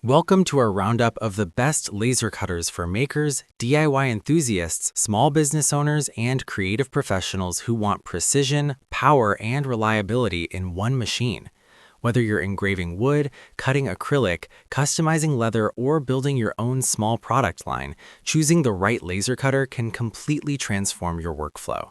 Welcome to our roundup of the best laser cutters for makers, DIY enthusiasts, small business owners, and creative professionals who want precision, power, and reliability in one machine. Whether you're engraving wood, cutting acrylic, customizing leather, or building your own small product line, choosing the right laser cutter can completely transform your workflow.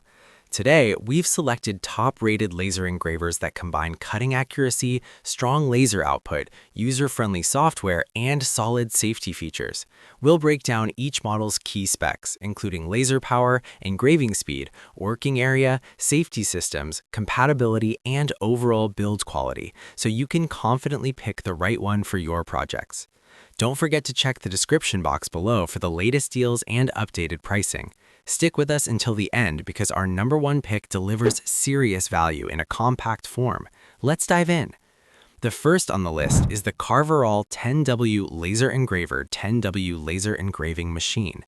Today, we've selected top-rated laser engravers that combine cutting accuracy, strong laser output, user-friendly software, and solid safety features. We'll break down each model's key specs, including laser power, engraving speed, working area, safety systems, compatibility, and overall build quality, so you can confidently pick the right one for your projects. Don't forget to check the description box below for the latest deals and updated pricing. Stick with us until the end because our number one pick delivers serious value in a compact form. Let's dive in. The first on the list is the Carverall 10W Laser Engraver 10W Laser Engraving Machine.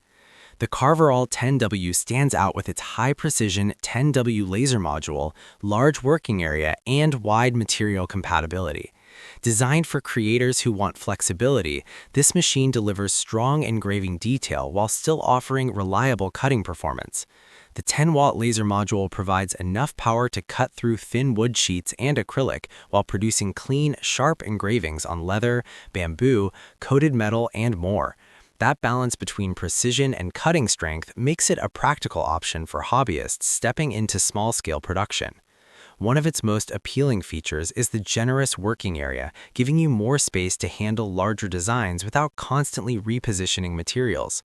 The Carverall 10W stands out with its high-precision 10W laser module, large working area, and wide material compatibility. Designed for creators who want flexibility, this machine delivers strong engraving detail while still offering reliable cutting performance. The 10-watt laser module provides enough power to cut through thin wood sheets and acrylic while producing clean, sharp engravings on leather, bamboo, coated metal, and more. That balance between precision and cutting strength makes it a practical option for hobbyists stepping into small-scale production. One of its most appealing features is the generous working area, giving you more space to handle larger designs without constantly repositioning materials.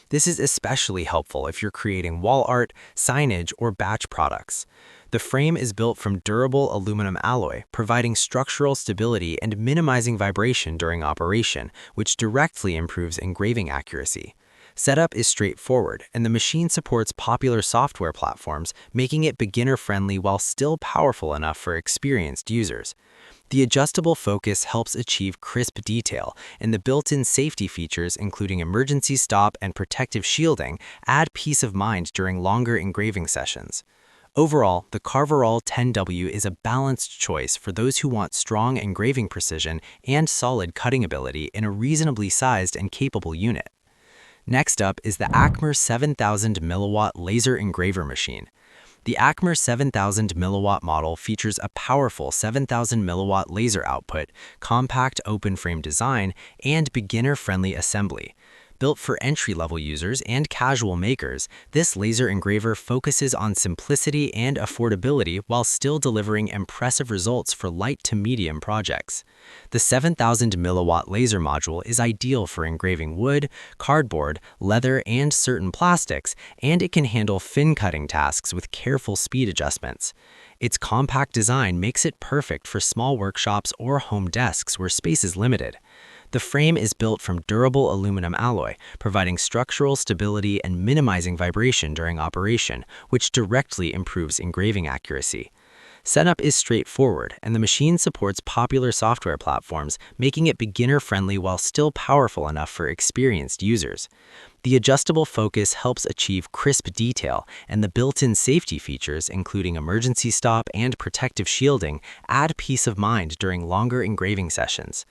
This is especially helpful if you're creating wall art, signage, or batch products. The frame is built from durable aluminum alloy, providing structural stability and minimizing vibration during operation, which directly improves engraving accuracy. Setup is straightforward, and the machine supports popular software platforms, making it beginner-friendly while still powerful enough for experienced users. The adjustable focus helps achieve crisp detail, and the built-in safety features, including emergency stop and protective shielding, add peace of mind during longer engraving sessions. Overall, the Carverall 10W is a balanced choice for those who want strong engraving precision and solid cutting ability in a reasonably sized and capable unit. Next up is the Acmer 7000 milliwatt laser engraver machine. The Acmer 7000 milliwatt model features a powerful 7000 milliwatt laser output, compact open-frame design, and beginner-friendly assembly. Built for entry-level users and casual makers, this laser engraver focuses on simplicity and affordability while still delivering impressive results for light to medium projects. The 7000 milliwatt laser module is ideal for engraving wood, cardboard, leather, and certain plastics, and it can handle fin cutting tasks with careful speed adjustments. Its compact design makes it perfect for small workshops or home desks where space is limited. The frame is built from durable aluminum alloy, providing structural stability and minimizing vibration during operation, which directly improves engraving accuracy. Setup is straightforward, and the machine supports popular software platforms, making it beginner-friendly while still powerful enough for experienced users. The adjustable focus helps achieve crisp detail, and the built-in safety features, including emergency stop and protective shielding, add peace of mind during longer engraving sessions.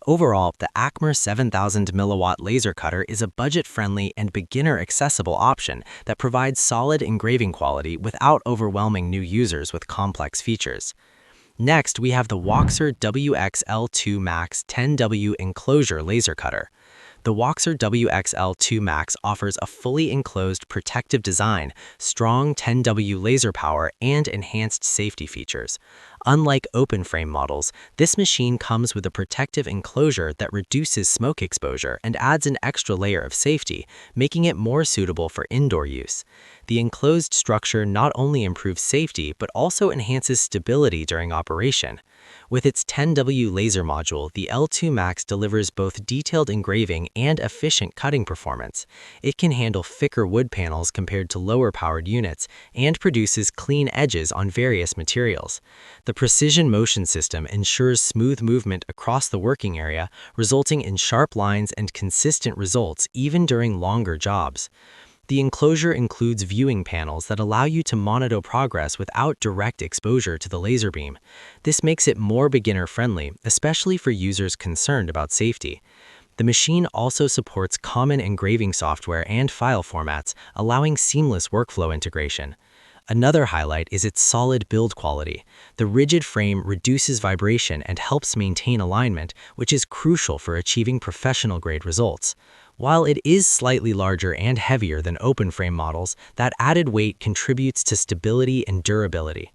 Overall, the Acmer 7000 milliwatt laser cutter is a budget-friendly and beginner-accessible option that provides solid engraving quality without overwhelming new users with complex features. Next, we have the Woxer WXL2 Max 10W enclosure laser cutter. The Woxer WXL2 Max offers a fully enclosed protective design, strong 10W laser power, and enhanced safety features. Unlike open-frame models, this machine comes with a protective enclosure that reduces smoke exposure and adds an extra layer of safety, making it more suitable for indoor use. The enclosed structure not only improves safety but also enhances stability during operation. With its 10W laser module, the L2 Max delivers both detailed engraving and efficient cutting performance. It can handle thicker wood panels compared to lower-powered units and produces clean edges on various materials. The precision motion system ensures smooth movement across the working area, resulting in sharp lines and consistent results even during longer jobs. The enclosure includes viewing panels that allow you to monitor progress without direct exposure to the laser beam. This makes it more beginner-friendly, especially for users concerned about safety. The machine also supports common engraving software and file formats, allowing seamless workflow integration. Another highlight is its solid build quality. The rigid frame reduces vibration and helps maintain alignment, which is crucial for achieving professional-grade results. While it is slightly larger and heavier than open-frame models, that added weight contributes to stability and durability.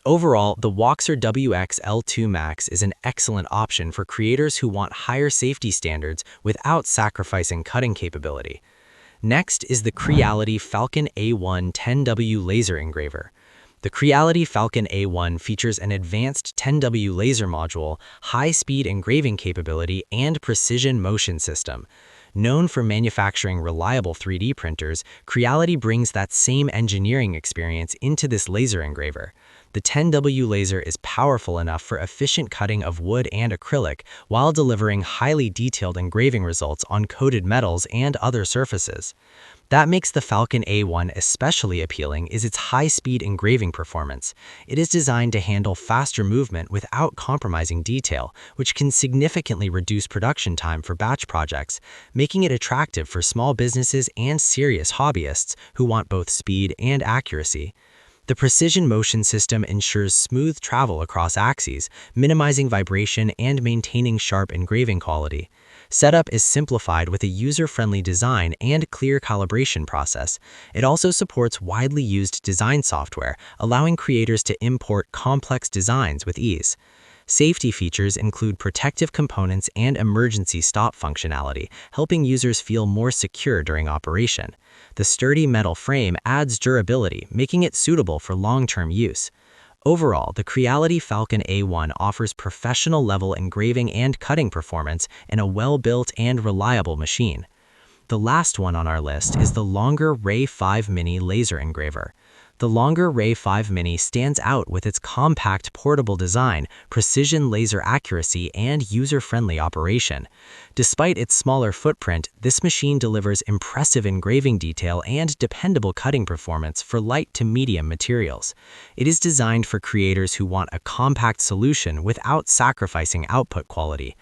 Overall, the Woxer WX-L2 Max is an excellent option for creators who want higher safety standards without sacrificing cutting capability. Next is the Creality Falcon A1 10W laser engraver. The Creality Falcon A1 features an advanced 10W laser module, high-speed engraving capability, and precision motion system. Known for manufacturing reliable 3D printers, Creality brings that same engineering experience into this laser engraver. The 10W laser is powerful enough for efficient cutting of wood and acrylic while delivering highly detailed engraving results on coated metals and other surfaces. That makes the Falcon A1 especially appealing is its high-speed engraving performance. It is designed to handle faster movement without compromising detail, which can significantly reduce production time for batch projects, making it attractive for small businesses and serious hobbyists who want both speed and accuracy. The precision motion system ensures smooth travel across axes, minimizing vibration and maintaining sharp engraving quality. Setup is simplified with a user-friendly design and clear calibration process. It also supports widely used design software, allowing creators to import complex designs with ease. Safety features include protective components and emergency stop functionality, helping users feel more secure during operation. The sturdy metal frame adds durability, making it suitable for long-term use. Overall, the Creality Falcon A1 offers professional-level engraving and cutting performance in a well-built and reliable machine. The last one on our list is the Longer Ray 5 Mini laser engraver. The Longer Ray 5 Mini stands out with its compact portable design, precision laser accuracy, and user-friendly operation. Despite its smaller footprint, this machine delivers impressive engraving detail and dependable cutting performance for light to medium materials. It is designed for creators who want a compact solution without sacrificing output quality.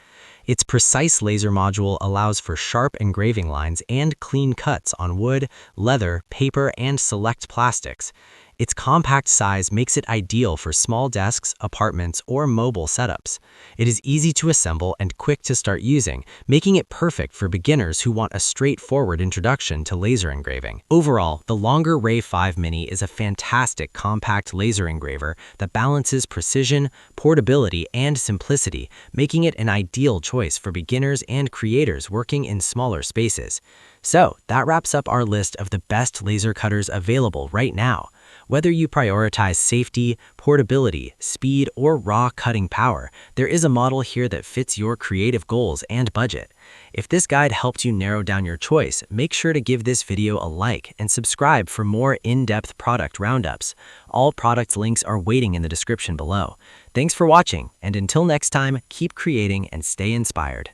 Its precise laser module allows for sharp engraving lines and clean cuts on wood, leather, paper, and select plastics. Its compact size makes it ideal for small desks, apartments, or mobile setups. It is easy to assemble and quick to start using, making it perfect for beginners who want a straightforward introduction to laser engraving. Overall, the Longer Ray 5 Mini is a fantastic compact laser engraver that balances precision, portability, and simplicity, making it an ideal choice for beginners and creators working in smaller spaces. So, that wraps up our list of the best laser cutters available right now. Whether you prioritize safety, portability, speed, or raw cutting power, there is a model here that fits your creative goals and budget. If this guide helped you narrow down your choice, make sure to give this video a like and subscribe for more in-depth product roundups. All products links are waiting in the description below. Thanks for watching, and until next time, keep creating and stay inspired.